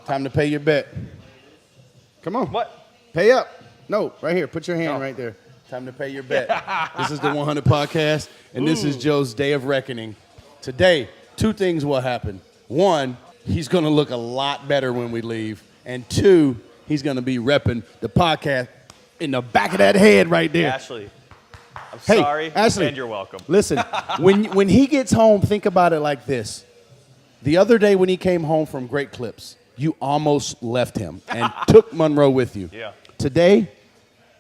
Time to pay your bet. Come on. What? Pay up. No, right here. Put your hand right there. Time to pay your bet. This is the 100 podcast, and this is Joe's Day of Reckoning. Today, two things will happen. One, he's going to look a lot better when we leave. And two, he's going to be repping the podcast in the back of that head right there. Ashley, I'm sorry, Ashley, and you're welcome. Listen, when he gets home, think about it like this. The other day when he came home from Great Clips, you almost left him and took Monroe with you. Yeah. Today,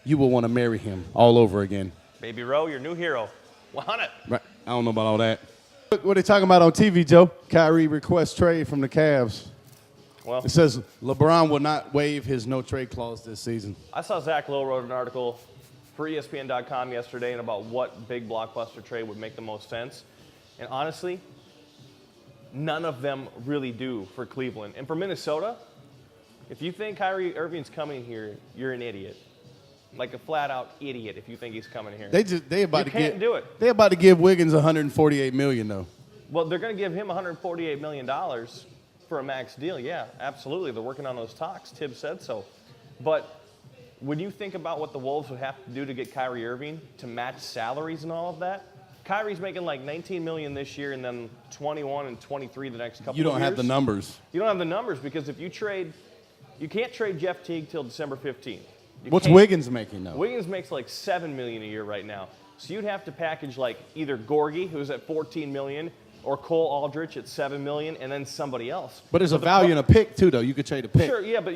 you will want to marry him all over again. Baby Roe, your new hero. Hunnit. Right. I don't know about all that. Look what are they talking about on TV, Joe? Kyrie requests trade from the Cavs. Well, It says LeBron will not waive his no-trade clause this season. I saw Zach Lowe wrote an article for ESPN.com yesterday about what big blockbuster trade would make the most sense. And honestly, none of them really do for Cleveland. And for Minnesota, if you think Kyrie Irving's coming here, you're an idiot. Like a flat-out idiot if you think he's coming here. They about you to can't do it. They about to give Wiggins $148 million though. Well, they're going to give him $148 million for a max deal. Yeah, absolutely. They're working on those talks. Tibbs said so. But when you think about what the Wolves would have to do to get Kyrie Irving to match salaries and all of that, Kyrie's making like $19 million this year and then 21 and 23 the next couple of years. You don't have the numbers. You don't have the numbers because if you trade, you can't trade Jeff Teague till December 15th. What's Wiggins making though? Wiggins makes like $7 million a year right now. So you'd have to package like either Gorgie, who's at $14 million, or Cole Aldrich at $7 million, and then somebody else. But there's a value in a pick too, though. You could trade a pick. Sure, yeah, but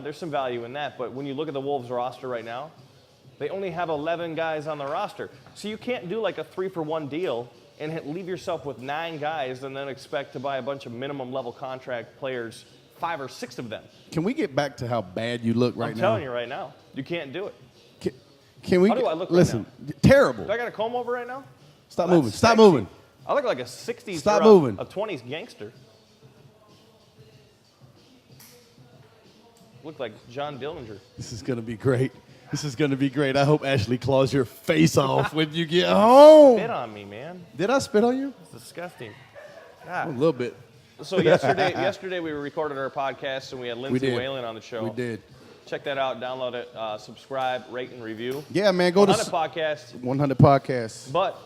there's some value in that. But when you look at the Wolves roster right now, they only have 11 guys on the roster. So you can't do like a 3-for-1 deal and leave yourself with 9 guys and then expect to buy a bunch of minimum level contract players, 5 or 6 of them. Can we get back to how bad you look right now? I'm telling you right now, you can't do it. Can we? How do I look right listen, now? terrible. Do I got a comb over right now? Stop Well, moving. that's Stop sexy. moving. I look like a 60s Stop or moving. a 20s gangster. Look like John Dillinger. This is going to be great. This is going to be great. I hope Ashley claws your face off when you get home. Spit on me, man. Did I spit on you? It's disgusting. A God. little bit. So yesterday we recorded our podcast and we had Lindsay did. Whalen on the show. We did. Check that out. Download it. Subscribe, rate, and review. Yeah, man. Go to 100 Podcast. 100 Podcasts. But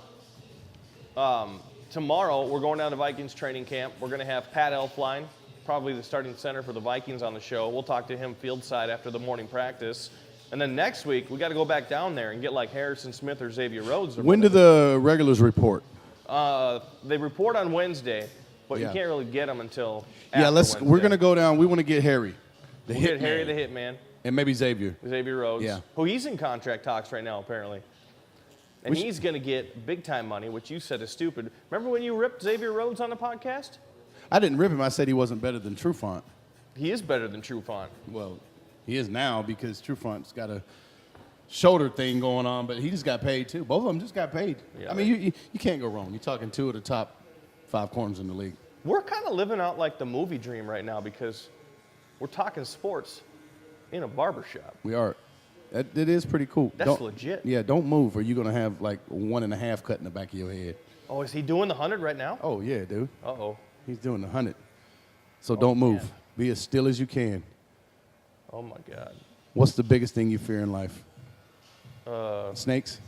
tomorrow we're going down to Vikings training camp. We're going to have Pat Elfline, probably the starting center for the Vikings, on the show. We'll talk to him field side after the morning practice. And then next week, we got to go back down there and get like Harrison Smith or Xavier Rhodes. When do the regulars report? They report on Wednesday, but Yeah. you can't really get them until Yeah, after Wednesday. we're going to go down. We want to get Harry. We'll get Harry the Hitman. And maybe Xavier. Xavier Rhodes. Yeah. Who he's in contract talks right now, apparently. And he's going to get big-time money, which you said is stupid. Remember when you ripped Xavier Rhodes on the podcast? I didn't rip him. I said he wasn't better than Trufant. He is better than Trufant. Well, he is now because Trufant's got a shoulder thing going on, but he just got paid too. Both of them just got paid. Yeah, I mean, you can't go wrong. You're talking 2 of the top 5 corners in the league. We're kind of living out like the movie dream right now because we're talking sports in a barbershop. We are. It is pretty cool. That's legit. Yeah, don't move or you're going to have like 1.5 cut in the back of your head. Oh, is he doing the 100 right now? Oh, yeah, dude. Uh-oh. He's doing the 100. So don't move. man. Be as still as you can. Oh, my God. What's the biggest thing you fear in life? Snakes?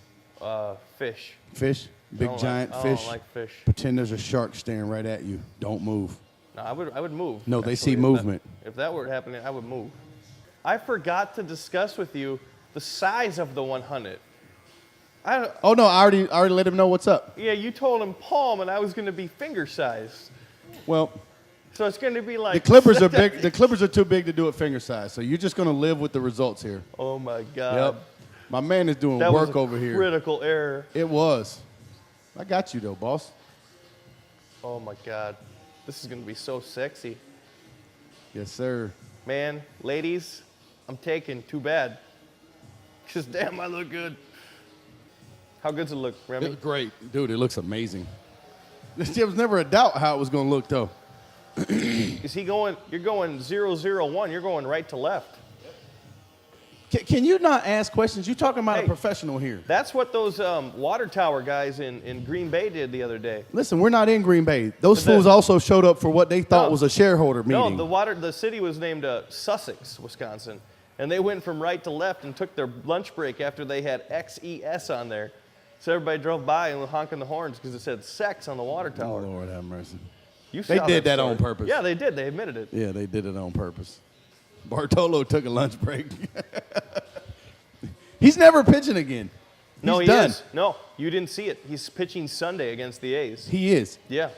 Fish. Fish? Big giant fish? I don't like fish. Pretend there's a shark staring right at you. Don't move. No, I would move. No, they actually, see movement. If that were happening, I would move. I forgot to discuss with you the size of the 100. Oh, no, I already let him know what's up. Yeah, you told him palm, and I was going to be finger size. Well, So it's going to be like... the Clippers are big. The Clippers are too big to do it finger size, so you're just going to live with the results here. Oh, my God. Yep. My man is doing That work was a over here. critical error. It was. I got you, though, boss. Oh, my God. This is going to be so sexy. Yes, sir. Man, ladies, I'm taking. Too bad. Because, damn, I look good. How good's it look, Remy? It looked great. Dude, it looks amazing. There was never a doubt how it was going to look, though. Is he going, you're going 0-0-1, you're going right to left. Can you not ask questions? You're talking about a Hey. professional here. That's what those water tower guys in Green Bay did the other day. Listen, we're not in Green Bay. Those The- fools also showed up for what they thought No. was a shareholder meeting. No, the city was named Sussex, Wisconsin. And they went from right to left and took their lunch break after they had XES on there. So everybody drove by and were honking the horns because it said sex on the water Oh, tower. Lord have mercy. You They saw did that story. on purpose. Yeah, they did. They admitted it. Yeah, they did it on purpose. Bartolo took a lunch break. He's never pitching again. No, He's he done. is. No, you didn't see it. He's pitching Sunday against the A's. He is. Yeah.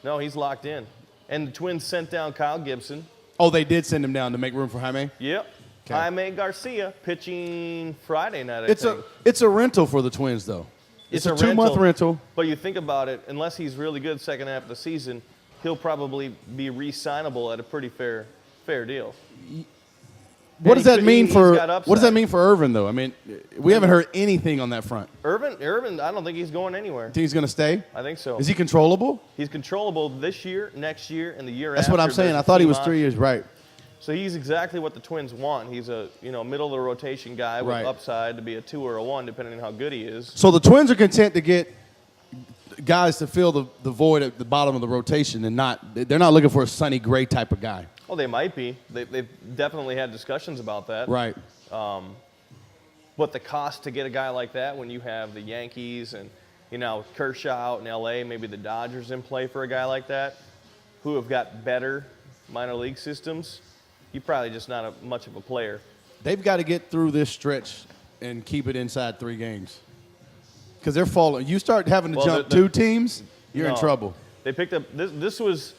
No, he's locked in. And the Twins sent down Kyle Gibson. Oh, they did send him down to make room for Jaime? Yep. Okay. Jaime Garcia pitching Friday night, I It's think. a rental for the Twins, though. It's a 2-month rental. But you think about it, unless he's really good second half of the season, he'll probably be re-signable at a pretty fair deal. What does that mean he's for got upside. what does that mean for Irvin, though? I mean, we haven't heard anything on that front. Irvin, I don't think he's going anywhere. Think he's going to stay? I think so. Is he controllable? He's controllable this year, next year, and the year That's after. what I'm saying. There's I thought he team was 3 option. years, right. So he's exactly what the Twins want. He's a middle of the rotation guy with Right. upside to be a 2 or a 1, depending on how good he is. So the Twins are content to get guys to fill the void at the bottom of the rotation, and they're not looking for a Sonny Gray type of guy. Well, they might be. They've definitely had discussions about that. Right. But the cost to get a guy like that when you have the Yankees and Kershaw out in L.A., maybe the Dodgers in play for a guy like that, who have got better minor league systems, you're probably just not much of a player. They've got to get through this stretch and keep it inside 3 games. Because they're falling. You start having to jump 2 teams, you're in No. trouble. They picked up this was,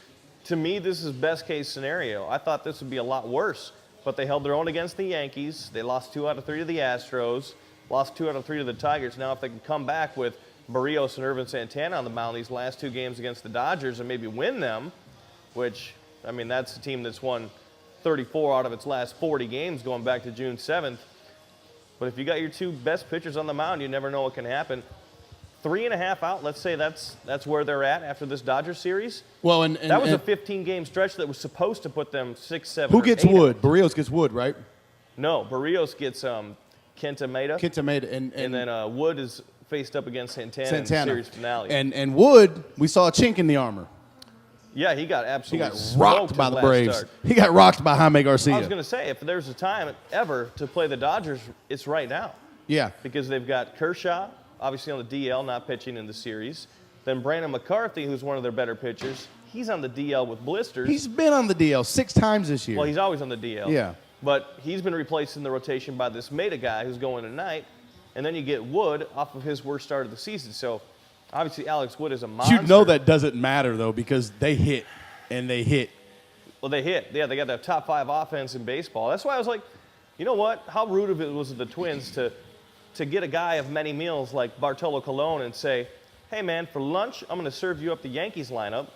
to me, this is best case scenario. I thought this would be a lot worse, but they held their own against the Yankees. They lost 2 out of 3 to the Astros, lost 2 out of 3 to the Tigers. Now, if they can come back with Barrios and Irvin Santana on the mound these last 2 games against the Dodgers and maybe win them, which, I mean, that's a team that's won 34 out of its last 40 games going back to June 7th. But if you got your 2 best pitchers on the mound, you never know what can happen. 3.5 out, let's say that's where they're at after this Dodgers series. Well, and That was a 15-game stretch that was supposed to put them 6, 7, who or gets 8 Wood? out. Barrios gets Wood, right? No, Barrios gets Kenta Maeda. Kenta made it, and then Wood is faced up against Santana in the series finale. And Wood, we saw a chink in the armor. Yeah, he got He absolutely got smoked rocked his by the last Braves. start. He got rocked by Jaime Garcia. I was going to say, if there's a time ever to play the Dodgers, it's right now. Yeah. Because they've got Kershaw, obviously on the DL, not pitching in the series. Then Brandon McCarthy, who's one of their better pitchers, he's on the DL with blisters. He's been on the DL 6 times this year. Well, he's always on the DL. Yeah. But he's been replaced in the rotation by this Maeda guy who's going tonight. And then you get Wood off of his worst start of the season. So, obviously, Alex Wood is a monster. You know that doesn't matter, though, because they hit, and they hit. Well, they hit. Yeah, they got the top 5 offense in baseball. That's why I was like, you know what? How rude of it was of the Twins to get a guy of many meals like Bartolo Colon and say, hey, man, for lunch, I'm going to serve you up the Yankees lineup.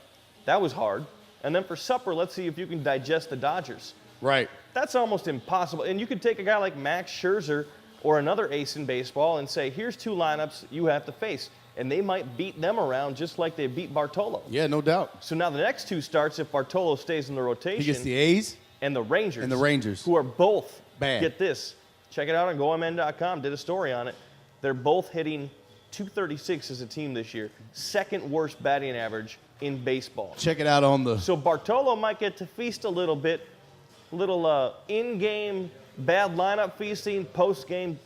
That was hard. And then for supper, let's see if you can digest the Dodgers. Right. That's almost impossible. And you could take a guy like Max Scherzer or another ace in baseball and say, here's 2 lineups you have to face. And they might beat them around just like they beat Bartolo. Yeah, no doubt. So now the next 2 starts, if Bartolo stays in the rotation. He gets the A's and the Rangers. and the Rangers. Who are both, bad. Get this, check it out on GoMN.com, did a story on it. They're both hitting .236 as a team this year. 2nd worst batting average in baseball. Check it out on the. So Bartolo might get to feast a little bit, in-game bad lineup feasting, post-game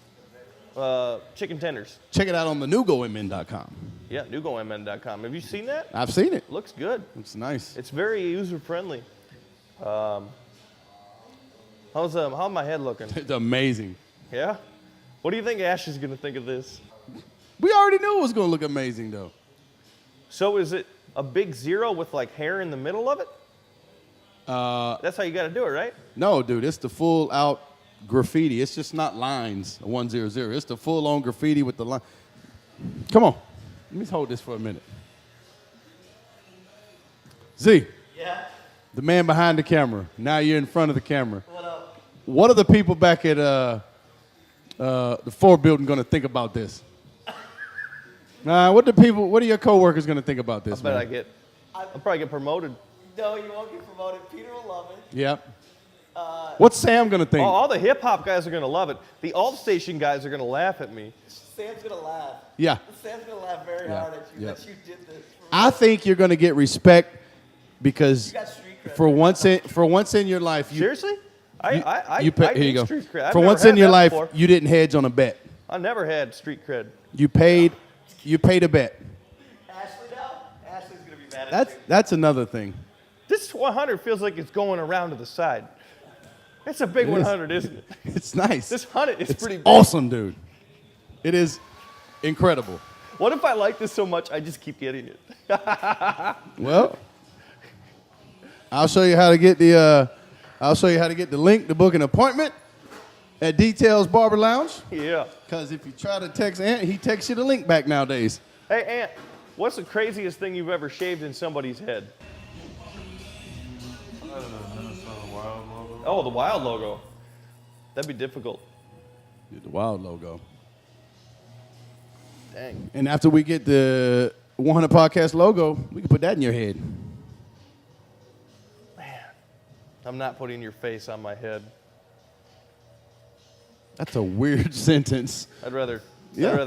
chicken tenders. Check it out on the new GoMN.com. Yeah, NewGoMN.com. Have you seen that? I've seen it. Looks good. It's nice. It's very user-friendly. How's my head looking? It's amazing. Yeah? What do you think Ash is going to think of this? We already knew it was going to look amazing, though. So is it a big 0 with like hair in the middle of it? That's how you got to do it, right? No, dude, it's the full out graffiti. It's just not lines, 100. It's the full on graffiti with the line. Come on. Let me hold this for a minute. Z. Yeah? The man behind the camera. Now you're in front of the camera. What up? What are the people back at the Ford building going to think about this? What are your coworkers going to think about this, I man? bet I'll probably get promoted. No, you won't get promoted. Peter will love it. Yep. What's Sam gonna think? All the hip hop guys are gonna love it. The alt station guys are gonna laugh at me. Sam's gonna laugh. Yeah. Sam's gonna laugh very hard at you that you did this. I think you're gonna get respect because You got street cred. for once in your life, Seriously? I here need you go. street cred. I've For never once in had your that life, before. you didn't hedge on a bet. I never had street cred. You paid a bet. Ashley now? Ashley's gonna be mad at you. That's another thing. This 100 feels like it's going around to the side. It's a big 100, isn't it? It's nice. This 100 is pretty big. Awesome, dude. It is incredible. What if I like this so much I just keep getting it? Well, I'll show you how to get the link to book an appointment at Details Barber Lounge. Yeah. Because if you try to text Ant, he texts you the link back nowadays. Hey, Ant, what's the craziest thing you've ever shaved in somebody's head? Oh, the Wild logo. That'd be difficult. Get the Wild logo. Dang. And after we get the 100 Podcast logo, we can put that in your head. Man, I'm not putting your face on my head. That's a weird sentence. I'd rather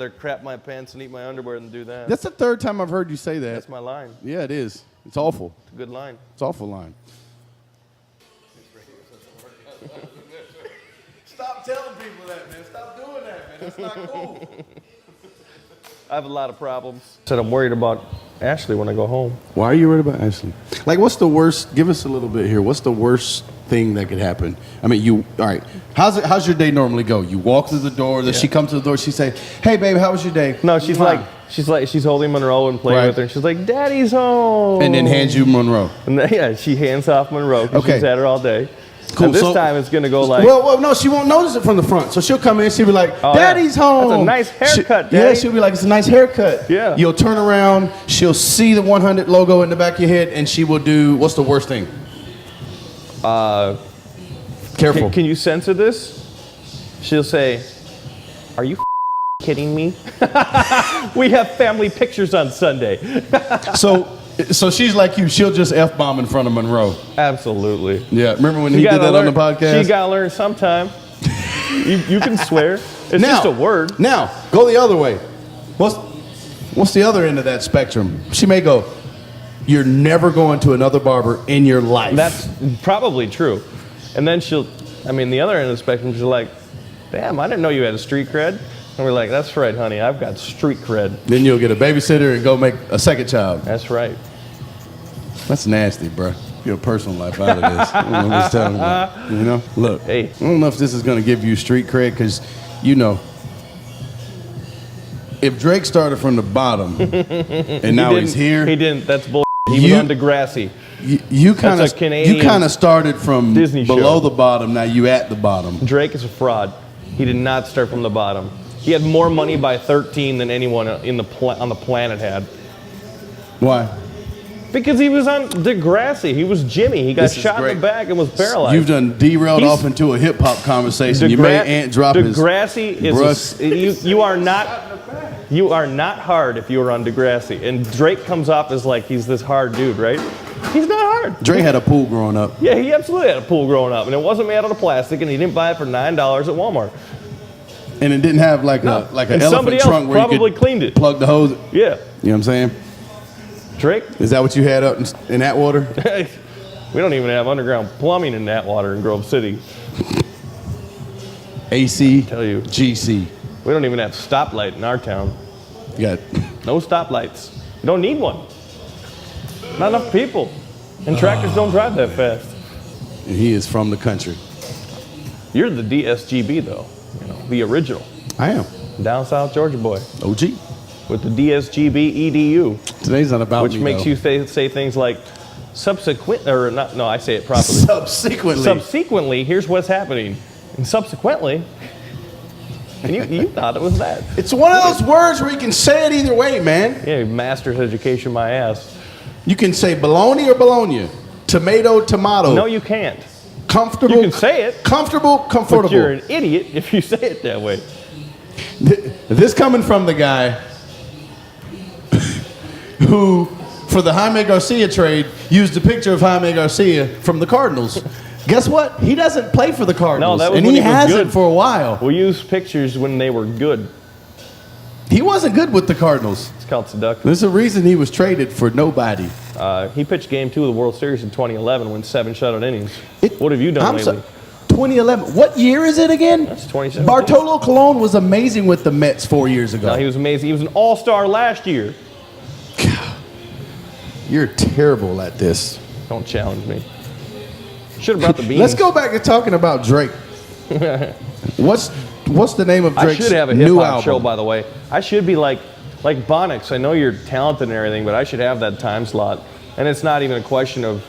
crap my pants and eat my underwear than do that. That's the third time I've heard you say that. That's my line. Yeah, it is. It's awful. It's a good line. It's an awful line. Stop telling people that, man. Stop doing that, man. That's not cool. I have a lot of problems. Said I'm worried about Ashley when I go home. Why are you worried about Ashley? Like, what's the worst? Give us a little bit here. What's the worst thing that could happen? I mean, all right. How's your day normally go? You walk through the door. Does she come to the door? She say, "Hey, baby, how was your day?" No, she's holding Monroe and playing with her. And she's like, "Daddy's home." And then hands you Monroe. And then, she hands off Monroe because Okay. she's had her all day. Cool. And this So- time it's gonna go like. Well, no, she won't notice it from the front. So she'll come in, she'll be like, Oh, yeah. "Daddy's home." That's a nice haircut, Yeah, Daddy. she'll be like, "It's a nice haircut." Yeah. You'll turn around, she'll see the 100 logo in the back of your head, and she will do, what's the worst thing? Careful. Can you censor this? She'll say, "Are you kidding me? We have family pictures on Sunday." So she's like you. She'll just F-bomb in front of Monroe. Absolutely. Yeah. Remember when he did that on the podcast? You gotta learn sometime. you can swear. It's just a word. Now, go the other way. What's the other end of that spectrum? She may go, "You're never going to another barber in your life." That's probably true. And then the other end of the spectrum, she's like, "Damn, I didn't know you had a street cred." And we're like, "That's right, honey, I've got street cred." Then you'll get a babysitter and go make a second child. That's right. That's nasty, bro. Your personal life out of this. I don't know what I'm telling you. You know? Look, Hey. I don't know if this is going to give you street cred because, you know, if Drake started from the bottom and now he's here, He didn't. That's bull. He was on Degrassi. you kind That's a Canadian of started from Disney below show. the bottom. Now you at the bottom. Drake is a fraud. He did not start from the bottom. He had more money by 13 than anyone on the planet had. Why? Because he was on Degrassi. He was Jimmy. He got This is shot in great. the back and was paralyzed. You've done derailed He's- off into a hip hop conversation. You made Ant drop his. Degrassi is you are not hard if you were on Degrassi. And Drake comes off as like he's this hard dude, right? He's not hard. Drake had a pool growing up. Yeah, he absolutely had a pool growing up, and it wasn't made out of plastic, and he didn't buy it for $9 at Walmart. And it didn't have like an And somebody elephant else trunk where you probably could cleaned it. plug the hose. Yeah, You know what I'm saying? Drake. Is that what you had up in Atwater? We don't even have underground plumbing in Atwater in Grove City. AC, Tell you. GC. We don't even have stoplight in our town. You got No stoplights. You don't need one. Not enough people. And tractors don't drive that fast. and he is from the country. You're the DSGB though, the original. I am. Down South Georgia boy. OG. With the DSGB EDU. Today's not about Which me, makes though. you say things like subsequent, or not, no, I say it properly. Subsequently. Subsequently, here's what's happening. And subsequently, and you thought it was that. It's one of those words where you can say it either way, man. Yeah, master's education my ass. You can say bologna or bologna. Tomato, tomato. No, you can't. Comfortable. You can say it. Comfortable, comfortable. But you're an idiot if you say it that way. This coming from the guy who, for the Jaime Garcia trade, used a picture of Jaime Garcia from the Cardinals. Guess what? He doesn't play for the Cardinals. No, that was and when he he was hasn't good. for a while. We used pictures when they were good. He wasn't good with the Cardinals. It's called seductive. There's a reason he was traded for nobody. He pitched Game 2 of the World Series in 2011, went 7 shutout innings. What have you done lately? 2011. What year is it again? That's 2017. Bartolo Colon was amazing with the Mets 4 years ago. No, he was amazing. He was an all-star last year. You're terrible at this. Don't challenge me. Should have brought the beans. Let's go back to talking about Drake. What's the name of Drake's I should have a new hip-hop album? show, by the way. I should be like Bonix. I know you're talented and everything, but I should have that time slot. And it's not even a question of,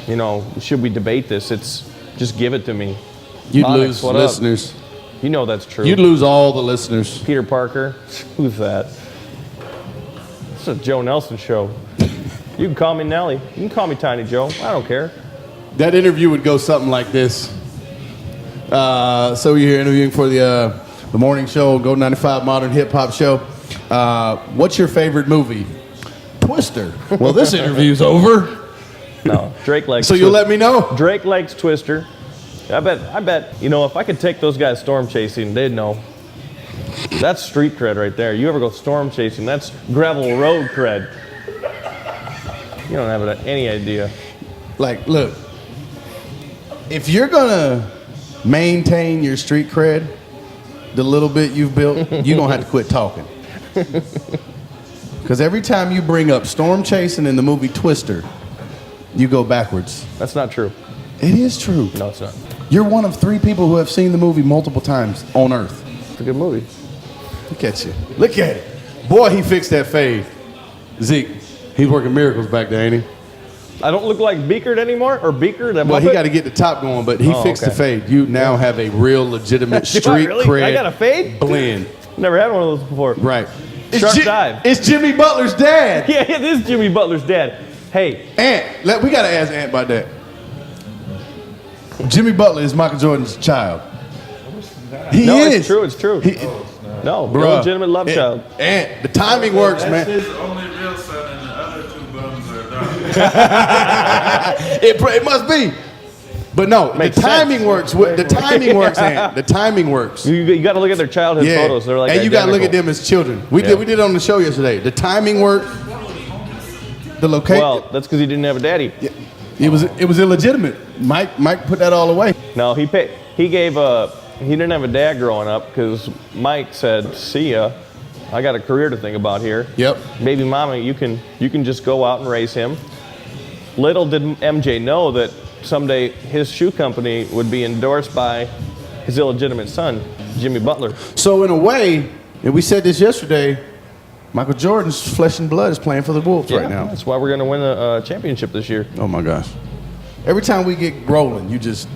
you know, should we debate this? It's just give it to me. You'd Bonix, lose what up? listeners. You know that's true. You'd lose all the listeners. Peter Parker. Who's that? It's a Joe Nelson show. You can call me Nelly. You can call me Tiny Joe. I don't care. That interview would go something like this. So you're here interviewing for the morning show, Go 95 Modern Hip Hop Show. What's your favorite movie? Twister. Well, this interview's over. No, Drake likes. So you'll let me know. Drake likes Twister. I bet. You know, if I could take those guys storm chasing, they'd know. That's street cred right there. You ever go storm chasing? That's gravel road cred. You don't have any idea. Like, look, if you're gonna maintain your street cred, the little bit you've built, you're gonna have to quit talking. Because every time you bring up storm chasing in the movie Twister, you go backwards. That's not true. It is true. No, it's not. You're one of 3 people who have seen the movie multiple times on Earth. It's a good movie. Look at you. Look at it. Boy, he fixed that fade. Zeke, he's working miracles back there, ain't he? I don't look like Beakered anymore, or Beaker. That Well, he Muppet? got to get the top going, but he fixed the okay. fade. You now have a real legitimate Do I street really? cred I got a fade? blend. Never had one of those before. Right. Sharp dive. It's Jimmy Butler's dad. Yeah, it is Jimmy Butler's dad. Hey, Ant, we got to ask Ant about that. Jimmy Butler is Michael Jordan's child. He no, is. it's true. It's true. No, Bruh. illegitimate love child. Ant, the timing works, That's man. his only real son, and the other 2 bums are done. It must be. But no, Makes the timing sense. works. The timing works, Ant. The timing works. You got to look at their childhood Yeah. photos. They're like and you got to look at identical. them as children. We did it on the show yesterday. The timing worked. The location. Well, that's because he didn't have a daddy. It was illegitimate. Mike put that all away. No, he didn't have a dad growing up because Mike said, "See ya, I got a career to think about here. Yep. Baby mama, you can just go out and raise him." Little did MJ know that someday his shoe company would be endorsed by his illegitimate son, Jimmy Butler. So in a way, and we said this yesterday, Michael Jordan's flesh and blood is playing for the Wolves right now. That's why we're going to win a championship this year. Oh my gosh. Every time we get rolling, it's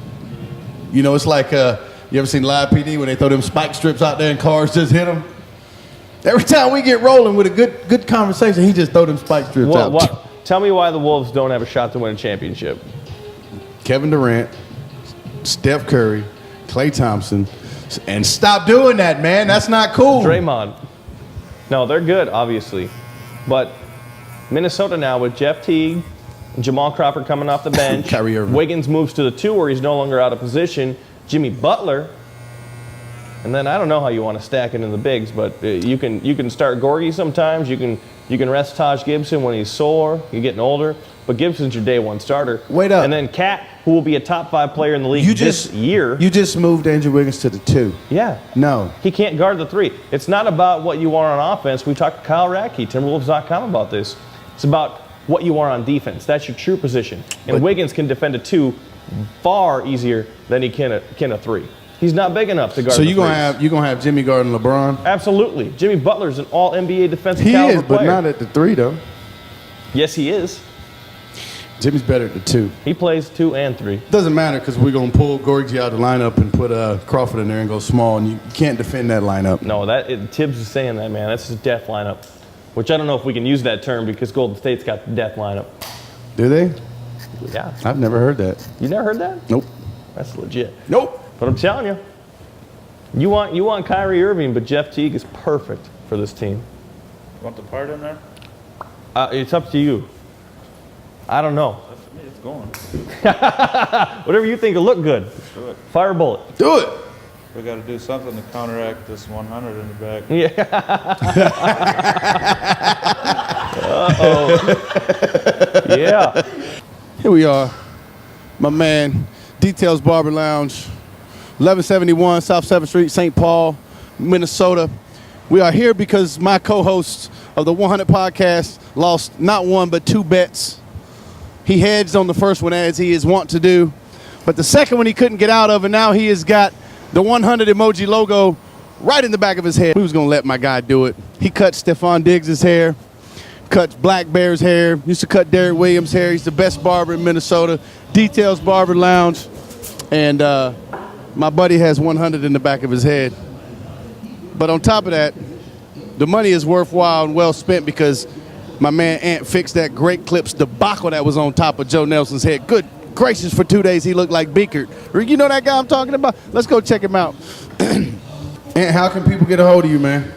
like, you ever seen Live PD when they throw them spike strips out there and cars just hit them? Every time we get rolling with a good conversation, he just throw them spike strips out. Tell me why the Wolves don't have a shot to win a championship. Kevin Durant, Steph Curry, Klay Thompson, and stop doing that, man. That's not cool. Draymond. No, they're good, obviously. But Minnesota now with Jeff Teague, Jamal Crawford coming off the bench. Kyrie Irving. Wiggins moves to the 2 where he's no longer out of position. Jimmy Butler. And then I don't know how you want to stack it in the bigs, but you can start Gorgie sometimes. You can rest Taj Gibson when he's sore. You're getting older. But Gibson's your day 1 starter. Wait up. And then Cat, who will be a top 5 player in the league this year. You just moved Andrew Wiggins to the 2. Yeah. No. He can't guard the 3. It's not about what you are on offense. We talked to Kyle Radke, Timberwolves.com about this. It's about what you are on defense. That's your true position. And Wiggins can defend a 2 far easier than he can a 3. He's not big enough to guard So the you're gonna have Jimmy guarding LeBron? Absolutely. Jimmy Butler's an all NBA defensive He caliber is, but player. not at the 3 though. Yes, he is. Jimmy's better at the 2. He plays 2 and 3. Doesn't matter because we're gonna pull Gorgie out of the lineup and put Crawford in there and go small, and you can't defend that lineup. No, Tibbs is saying that, man. That's his death lineup. Which I don't know if we can use that term because Golden State's got the death lineup. Do they? Yeah. I've never heard that. You never heard that? Nope. That's legit. Nope. But I'm telling you, you want Kyrie Irving, but Jeff Teague is perfect for this team. Want the part in there? It's up to you. I don't know. For me, it's going. Whatever you think will look good. Let's do it. Fire a bullet. Do it. We got to do something to counteract this 100 in the back. Yeah. Yeah. Here we are. My man, Details Barber Lounge, 1171 South 7th Street, St. Paul, Minnesota. We are here because my co-host of the 100 podcast lost not one but 2 bets. He hedged on the first one, as he is wont to do, but the second one he couldn't get out of, and now he has got the 100 emoji logo right in the back of his head. We was gonna let my guy do it. He cut Stephon Diggs' hair, cuts Black Bear's hair, used to cut Derek Williams' hair. He's the best barber in Minnesota. Details Barber Lounge. And my buddy has 100 in the back of his head. But on top of that, the money is worthwhile and well spent because my man Ant fixed that Great Clips debacle that was on top of Joe Nelson's head. Good gracious, for 2 days he looked like Beakert. You know that guy I'm talking about? Let's go check him out. Ant, how can people get a hold of you, man?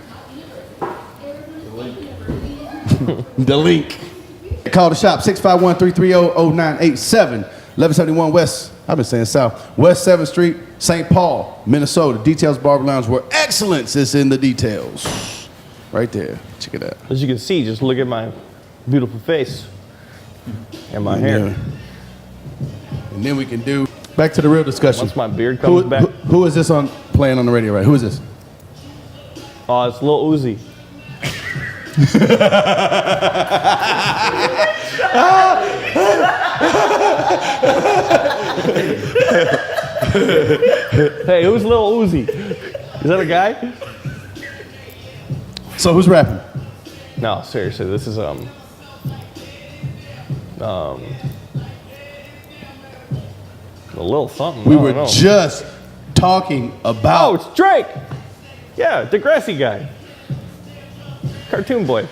The link. Call the shop, 651-330-0987, 1171 West, I've been saying South, West 7th Street, St. Paul, Minnesota. Details Barber Lounge, where excellence is in the details. Right there. Check it out. As you can see, just look at my beautiful face and my hair. Yeah. And then we can do, back to the real discussion. Once my beard comes back. Who is this on playing on the radio, right? Who is this? Oh, it's Lil Uzi. Hey, who's Lil Uzi? Is that a guy? So who's rapping? No, seriously, this is a little something. We I don't were know. just talking about. Oh, it's Drake. Yeah, Degrassi guy. Cartoon boy.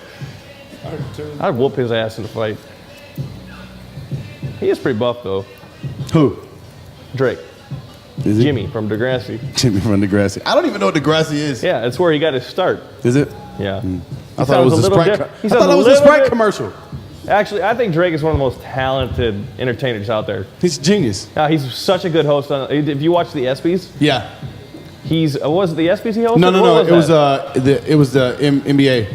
I'd whoop his ass in a fight. He is pretty buff though. Who? Drake. Is he? Jimmy from Degrassi. Jimmy from Degrassi. I don't even know what Degrassi is. Yeah, it's where he got his start. Is it? Yeah. I thought it was a Sprite. I thought it was a Sprite commercial. Actually, I think Drake is one of the most talented entertainers out there. He's a genius. He's such a good host. If you watch the ESPYs, Yeah. what was it the ESPYs he hosted? No. What It was the NBA.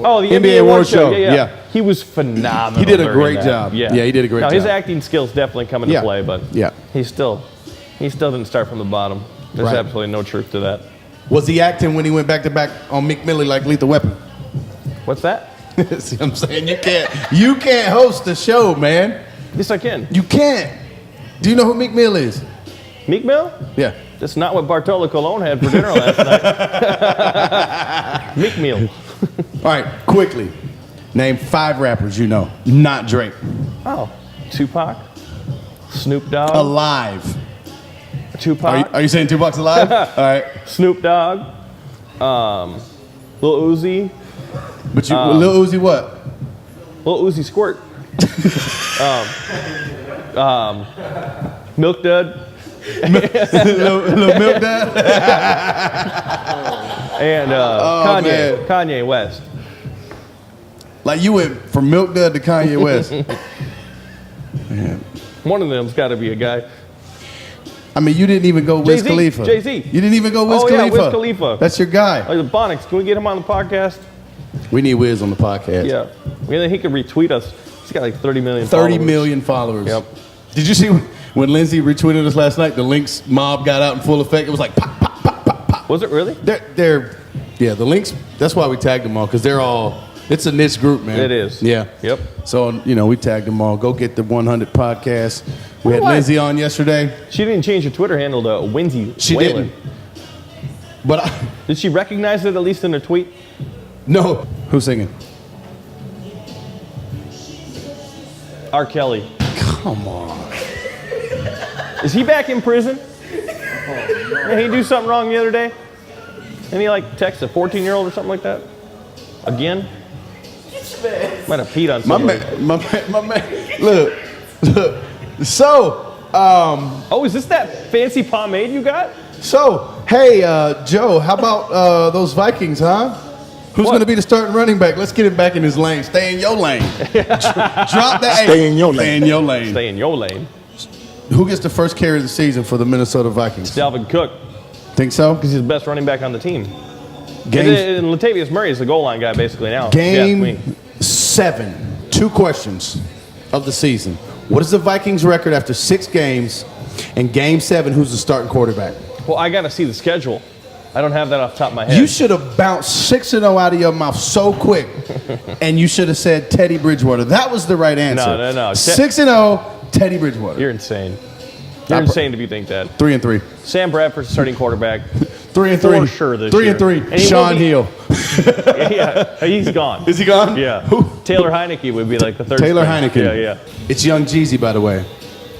Oh, the NBA award show. Yeah. Yeah. He was phenomenal. He did a during great that. job. Yeah, Yeah, he did a great His job. acting skills definitely come into Yeah. play, but Yeah. he still didn't start from the bottom. There's Right. absolutely no truth to that. Was he acting when he went back to back on Mick Millie like Lethal Weapon? What's that? See what I'm saying? You can't host the show, man. Yes, I can. You can't. Do you know who Meek Mill is? Meek Mill? Yeah. That's not what Bartolo Colon had for dinner last night. Meek Mill. All right, quickly. Name 5 rappers you know. Not Drake. Oh, Tupac, Snoop Dogg, Alive. Tupac, Are you saying Tupac's alive? All right. Snoop Dogg, Lil Uzi, But you, Lil Uzi what? Lil Uzi Squirt, Milk Dud, Lil Milk Dad? and Kanye West. Like you went from Milk Dud to Kanye West. Man. One of them's got to be a guy. I mean, you didn't even go Wiz Jay-Z. Khalifa. Jay-Z. You didn't even go Wiz Oh, Khalifa. yeah, Wiz Khalifa. That's your guy. Like the Bonics, can we get him on the podcast? We need Wiz on the podcast. Yeah. Then he could retweet us. He's got like 30 million 30 followers. million followers. Yep. Did you see when Lindsay retweeted us last night? The Lynx mob got out in full effect. It was like pop, pop, pop, pop, pop. Was it really? The Lynx. That's why we tagged them all because they're all. It's a niche group, man. It is. Yeah. Yep. So we tagged them all. Go get the 100 podcast. We had What? Lindsay on yesterday. She didn't change her Twitter handle to Winsy. She Whalen. didn't. But Did she recognize it at least in her tweet? no. Who's singing? R. Kelly. Come on. Is he back in prison? Did he do something wrong the other day? And he text a 14-year-old or something like that? Again? Might have peed on My somebody. man. Look. So. Oh, is this that fancy pomade you got? So, hey, Joe, how about those Vikings, huh? Who's going to be the starting running back? Let's get him back in his lane. Stay in your lane. Drop that. Stay in your lane. Stay in your lane. Stay in your lane. Who gets the first carry of the season for the Minnesota Vikings? Dalvin Cook, Think so? because he's the best running back on the team. Game, And Latavius Murray is the goal line guy basically now. if you ask me. game 7. 2 questions of the season. What is the Vikings record after 6 games? And game 7, who's the starting quarterback? Well, I got to see the schedule. I don't have that off the top of my head. You should have bounced 6-0 out of your mouth so quick, and you should have said Teddy Bridgewater. That was the right answer. No. 6-0, Teddy Bridgewater. You're insane. You're insane if you think that. 3-3. Sam Bradford's starting quarterback. 3-3. For sure this year. 3-3. And he Sean will be- Hill. Yeah, he's gone. Is he gone? Yeah. Who? Taylor Heineke would be like the third. Taylor string. Heineke. Yeah. It's Young Jeezy, by the way.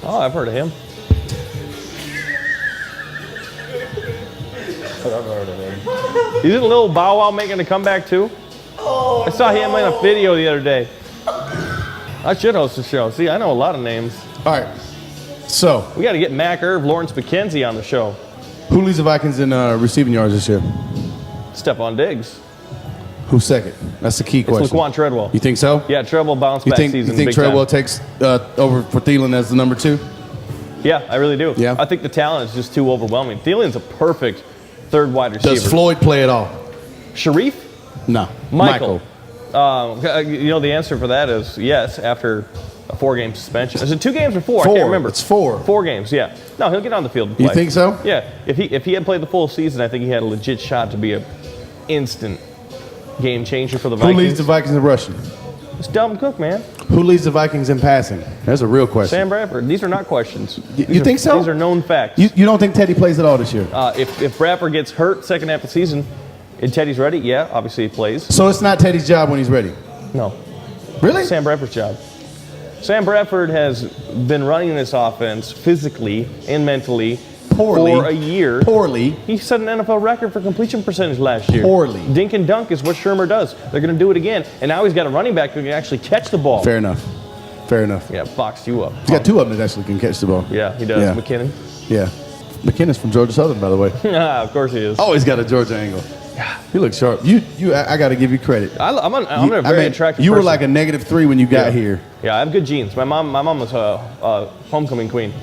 Oh, I've heard of him. Isn't Lil Bow Wow making a comeback too? I saw him in a video the other day. I should host the show. See, I know a lot of names. All right. So, We got to get Mac Irv, Lawrence McKenzie on the show. who leads the Vikings in receiving yards this year? Stephon Diggs. Who's second? That's the key It's question. Laquan Treadwell. You think so? Yeah, Treadwell bounced You back think season. you think big Treadwell time. takes over for Thielen as the number 2? Yeah, I really do. Yeah. I think the talent is just too overwhelming. Thielen's a perfect third wide receiver. Does Floyd play at all? Sharif? No. Michael. You know, the answer for that is yes, after a 4-game suspension. Is it 2 games or 4? I 4. can't remember. It's 4. 4 games, yeah. No, he'll get on the field and play. You think so? Yeah. If he had played the full season, I think he had a legit shot to be a instant game changer for the Who Vikings. leads the Vikings in rushing? It's Dalvin Cook, man. Who leads the Vikings in passing? That's a real question. Sam Bradford. These are not questions. You These are- think so? These are known facts. You don't think Teddy plays at all this year? If Bradford gets hurt second half of the season and Teddy's ready, yeah, obviously he plays. So it's not Teddy's job when he's ready? No. Really? Sam Bradford's job. Sam Bradford has been running this offense physically and mentally Poorly. for a year. Poorly. He set an NFL record for completion percentage last year. Poorly. Dink and dunk is what Shermer does. They're going to do it again. And now he's got a running back who can actually catch the ball. Fair enough. Fair enough. Yeah, boxed you up. He's got 2 of them that actually can catch the ball. Yeah, he does. Yeah. McKinnon. Yeah. McKinnon's from Georgia Southern, by the way. Of course he is. Always got a Georgia angle. You look sharp. I got to give you credit. I'm a very attractive You were person. like a -3 when you got Yeah. here. Yeah, I have good genes. My mom was a homecoming queen.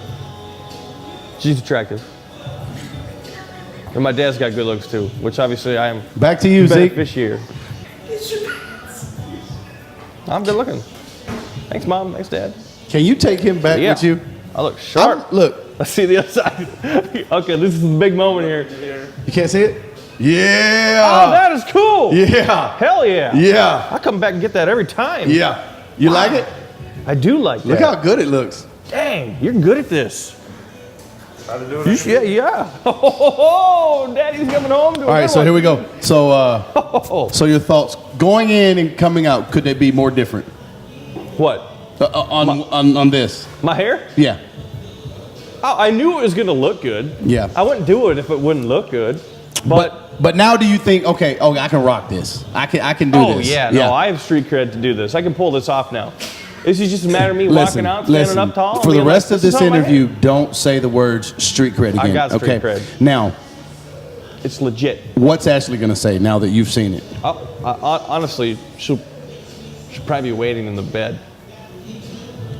She's attractive. And my dad's got good looks too, which obviously I am Back to you, Zeke. beneficiary. I'm good looking. Thanks, Mom. Thanks, Dad. Can you take him back Yeah. with you? I look sharp. Look, Let's see the other side. Okay, this is the big moment here. you can't see it? Yeah. Oh, that is cool. Yeah. Hell yeah. Yeah. I come back and get that every time. Yeah. You like it? I do like that. Look how good it looks. Dang, you're good at this. How to do it? Yeah. Oh, Daddy's coming home to a All right, good so one. here we go. So your thoughts going in and coming out, could they be more different What? on this? My hair? Yeah. I knew it was going to look good. Yeah. I wouldn't do it if it wouldn't look good. But now do you think, okay, I can rock this. I can do Oh, this. yeah. No, I have street cred to do this. I can pull this off now. This is just a matter of me Listen, walking out, standing listen. up tall. and For the being rest like, of this is on my interview, head. don't say the words street cred again. I got street okay? cred. Now, It's legit. what's Ashley going to say now that you've seen it? Honestly, she'll probably be waiting in the bed.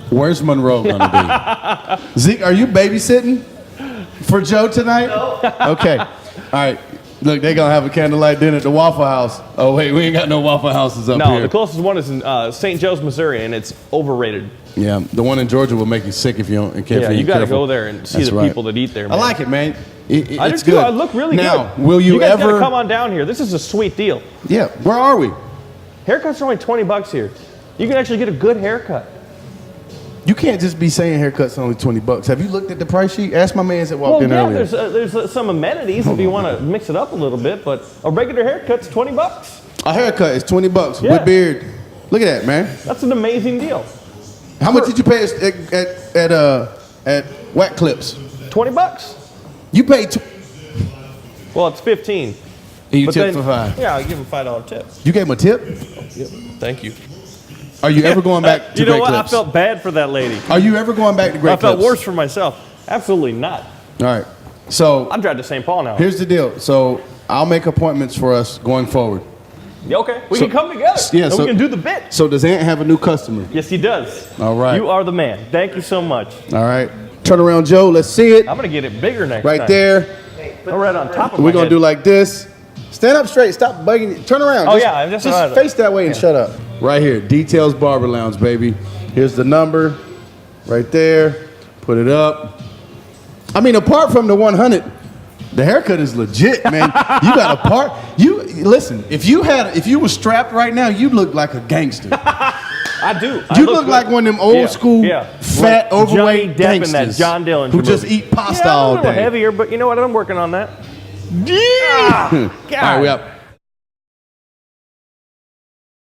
Where's Monroe going to be? Zeke, are you babysitting for Joe tonight? No. Okay. All right. Look, they're going to have a candlelight dinner at the Waffle House. Oh, wait, we ain't got no Waffle Houses up No, here. the closest one is in St. Joe's, Missouri, and it's overrated. Yeah, the one in Georgia will make you sick if you don't. Yeah, you got to go there and see That's the right. people that eat there, I man. like it, man. I It's do good. too. I look really now, good. will you guys ever gotta come on down here. This is a sweet deal. Yeah, where are we? Haircuts are only $20 here. You can actually get a good haircut. You can't just be saying haircuts are only $20. Have you looked at the price sheet? Ask my man that walked in earlier. there's some amenities if you want to mix it up a little bit, but a regular haircut's $20. A haircut is $20 Yeah. with beard. Look at that, man. That's an amazing deal. How much did you pay us at Whack Clips? $20. You paid. Well, it's 15. And you But tipped then- for $5. Yeah, I give him $5 tip. You gave him a tip? Yep. Thank you. Are you ever going back to You know Great what? Clips? I felt bad for that lady. Are you ever going back to Great I felt Clips? worse for myself. Absolutely not. All right. So I'm driving to St. Paul now. here's the deal. So I'll make appointments for us going forward. Yeah, okay. We can come together. Yeah, and so- we can do the bit. So does Ant have a new customer? Yes, he does. All right. You are the man. Thank you so much. All right. Turn around, Joe. Let's see it. I'm going to get it bigger next Right time. there. I'm right on top of We're my going head. to do like this. Stand up straight. Stop bugging. Turn around. Oh, yeah, I'm just- face that way and shut up. Right here. Details Barber Lounge, baby. Here's the number. Right there. Put it up. I mean, apart from the 100, the haircut is legit, man. You got a part. You listen. If you were strapped right now, you'd look like a gangster. I do. You look like one of them old school, fat, like overweight Johnny Depp in that gangsters John Dillinger who just movie. eat pasta Yeah, all a little day. heavier, but you know what? I'm working on that. All right, we up.